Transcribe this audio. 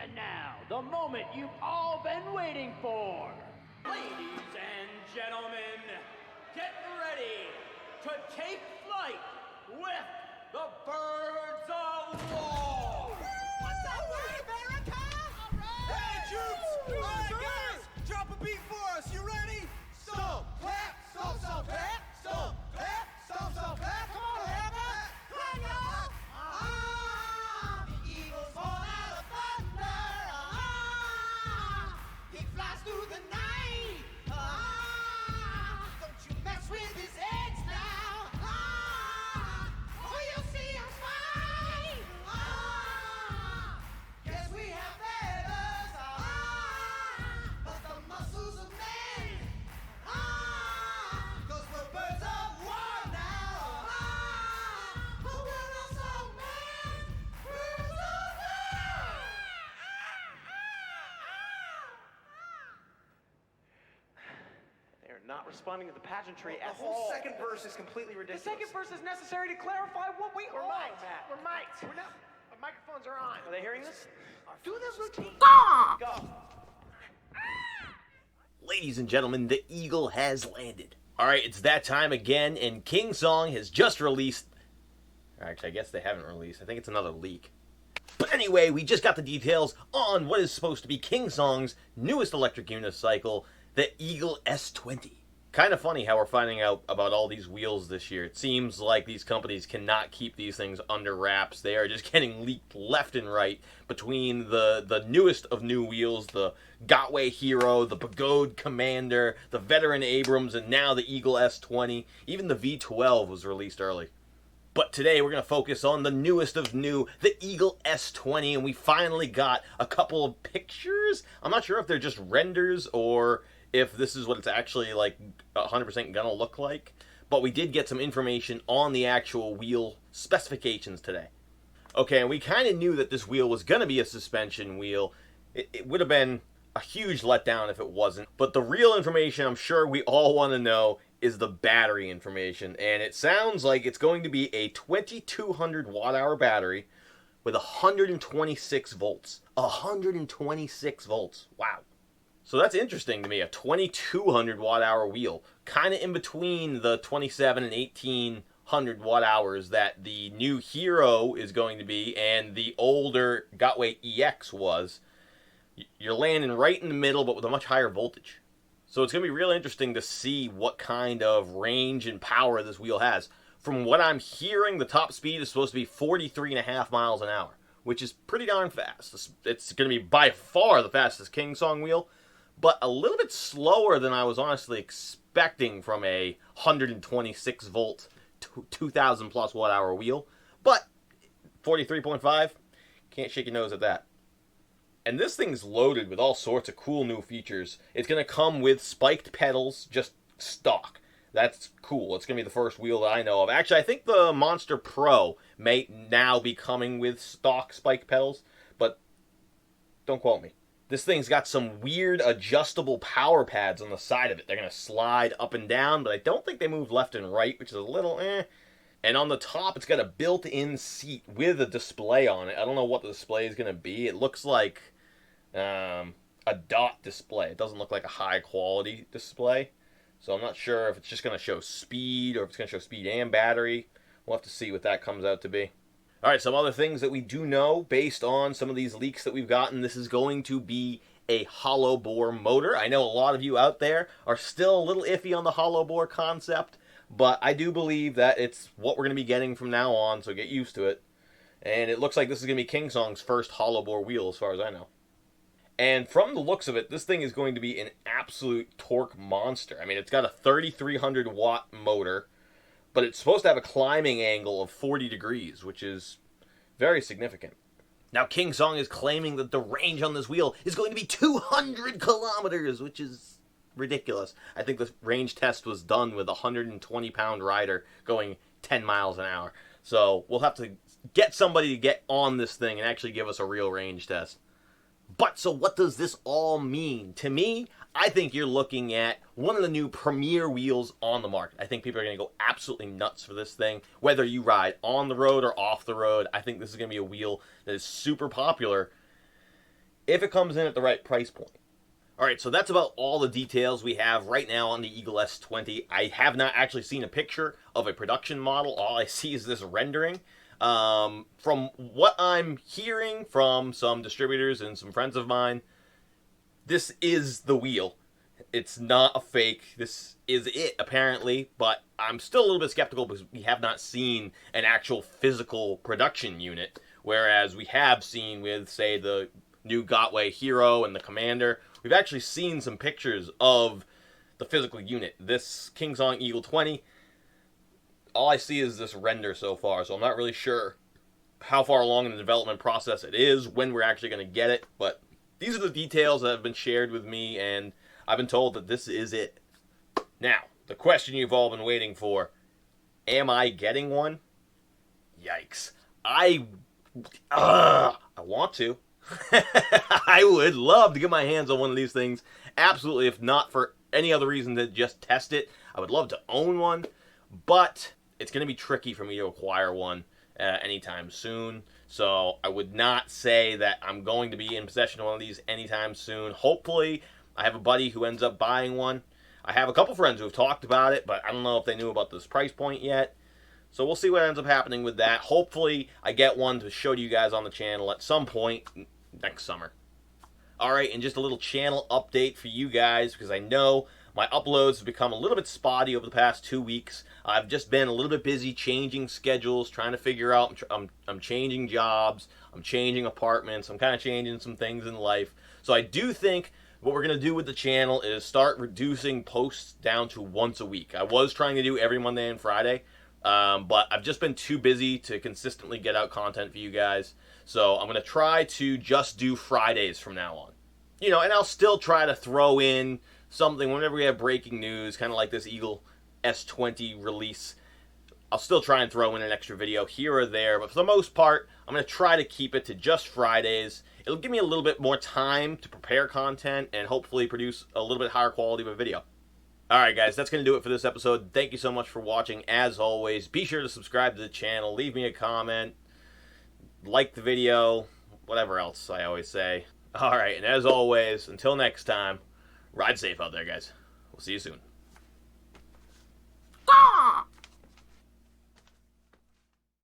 And now, the moment you've all been waiting for. Ladies and gentlemen, get ready to take flight with the Birds of War! What's up, America? All right. Hey, troops! All right, guys, drop a beat for us. You ready? Stomp, clap, stomp, stomp, clap, stomp, clap, stomp, stomp, clap. Come on, Hammer! Come on, y'all. The eagle's born out of thunder. He flies through the night. Don't you mess with his eggs now. Or you'll see him fight. Guess we have feathers, But the muscles of men. 'cause we're birds of war now. But we're also men. Birds of war. They're not responding to the pageantry The at whole all. second verse is completely The ridiculous. second verse is necessary to clarify what we We're are, mic'd. Matt. We're mic'd. We're not. Our microphones are on. Are they hearing this? Do the routine. Go. Ladies and gentlemen, the Eagle has landed. Alright, it's that time again, and Kingsong has just released... Actually, I guess they haven't released. I think it's another leak. But anyway, we just got the details on what is supposed to be Kingsong's newest electric unicycle, the Eagle S20. Kind of funny how we're finding out about all these wheels this year. It seems like these companies cannot keep these things under wraps. They are just getting leaked left and right between the newest of new wheels, the Gotway Hero, the Pagode Commander, the Veteran Abrams, and now the Eagle S20. Even the V12 was released early. But today we're going to focus on the newest of new, the Eagle S20, and we finally got a couple of pictures. I'm not sure if they're just renders or if this is what it's actually like 100% gonna look like, but we did get some information on the actual wheel specifications today. Okay, and we kind of knew that this wheel was gonna be a suspension wheel. It would have been a huge letdown if it wasn't, but the real information I'm sure we all want to know is the battery information, and it sounds like it's going to be a 2200 watt-hour battery with 126 volts. 126 volts. Wow. So that's interesting to me, a 2200 watt-hour wheel, kind of in between the 27 and 1800 watt-hours that the new Hero is going to be and the older Gotway EX was. You're landing right in the middle, but with a much higher voltage. So it's going to be really interesting to see what kind of range and power this wheel has. From what I'm hearing, the top speed is supposed to be 43.5 miles an hour, which is pretty darn fast. It's going to be by far the fastest Kingsong wheel, but a little bit slower than I was honestly expecting from a 126 volt, 2,000 plus watt hour wheel. But 43.5, can't shake your nose at that. And this thing's loaded with all sorts of cool new features. It's going to come with spiked pedals, just stock. That's cool. It's going to be the first wheel that I know of. Actually, I think the Monster Pro may now be coming with stock spike pedals, but don't quote me. This thing's got some weird adjustable power pads on the side of it. They're going to slide up and down, but I don't think they move left and right, which is a little eh. And on the top, it's got a built-in seat with a display on it. I don't know what the display is going to be. It looks like a dot display. It doesn't look like a high-quality display. So I'm not sure if it's just going to show speed or if it's going to show speed and battery. We'll have to see what that comes out to be. Alright, some other things that we do know based on some of these leaks that we've gotten. This is going to be a hollow bore motor. I know a lot of you out there are still a little iffy on the hollow bore concept, but I do believe that it's what we're going to be getting from now on, so get used to it. And it looks like this is going to be Kingsong's first hollow bore wheel as far as I know. And from the looks of it, this thing is going to be an absolute torque monster. I mean, it's got a 3,300 watt motor, but it's supposed to have a climbing angle of 40 degrees, which is very significant. Now, Kingsong is claiming that the range on this wheel is going to be 200 kilometers, which is ridiculous. I think the range test was done with a 120-pound rider going 10 miles an hour. So we'll have to get somebody to get on this thing and actually give us a real range test. But so what does this all mean? To me, I think you're looking at one of the new premier wheels on the market. I think people are going to go absolutely nuts for this thing. Whether you ride on the road or off the road, I think this is going to be a wheel that is super popular. if it comes in at the right price point. Alright, so that's about all the details we have right now on the Eagle S20. I have not actually seen a picture of a production model. All I see is this rendering. From what I'm hearing from some distributors and some friends of mine, this is the wheel. It's not a fake. This is it, apparently, but I'm still a little bit skeptical because we have not seen an actual physical production unit, whereas we have seen with, say, the new Gotway Hero and the Commander, we've actually seen some pictures of the physical unit. This Kingsong Eagle 20, all I see is this render so far, so I'm not really sure how far along in the development process it is, when we're actually going to get it, but these are the details that have been shared with me, and I've been told that this is it. Now, the question you've all been waiting for, am I getting one? Yikes. I want to. I would love to get my hands on one of these things. Absolutely, if not for any other reason than just test it. I would love to own one, but it's going to be tricky for me to acquire one anytime soon. So I would not say that I'm going to be in possession of one of these anytime soon. Hopefully, I have a buddy who ends up buying one. I have a couple friends who have talked about it, but I don't know if they knew about this price point yet. So we'll see what ends up happening with that. Hopefully, I get one to show to you guys on the channel at some point next summer. Alright, and just a little channel update for you guys, because I know my uploads have become a little bit spotty over the past 2 weeks. I've just been a little bit busy changing schedules, trying to figure out, I'm changing jobs, I'm changing apartments, I'm kind of changing some things in life. So I do think what we're going to do with the channel is start reducing posts down to once a week. I was trying to do every Monday and Friday, but I've just been too busy to consistently get out content for you guys. So I'm going to try to just do Fridays from now on. You know, and I'll still try to throw in something whenever we have breaking news, kind of like this Eagle S20 release. I'll still try and throw in an extra video here or there, but for the most part, I'm going to try to keep it to just Fridays. It'll give me a little bit more time to prepare content and hopefully produce a little bit higher quality of a video. Alright guys, that's going to do it for this episode. Thank you so much for watching. As always, be sure to subscribe to the channel, leave me a comment, like the video, whatever else I always say. Alright, and as always, until next time, ride safe out there, guys. We'll see you soon.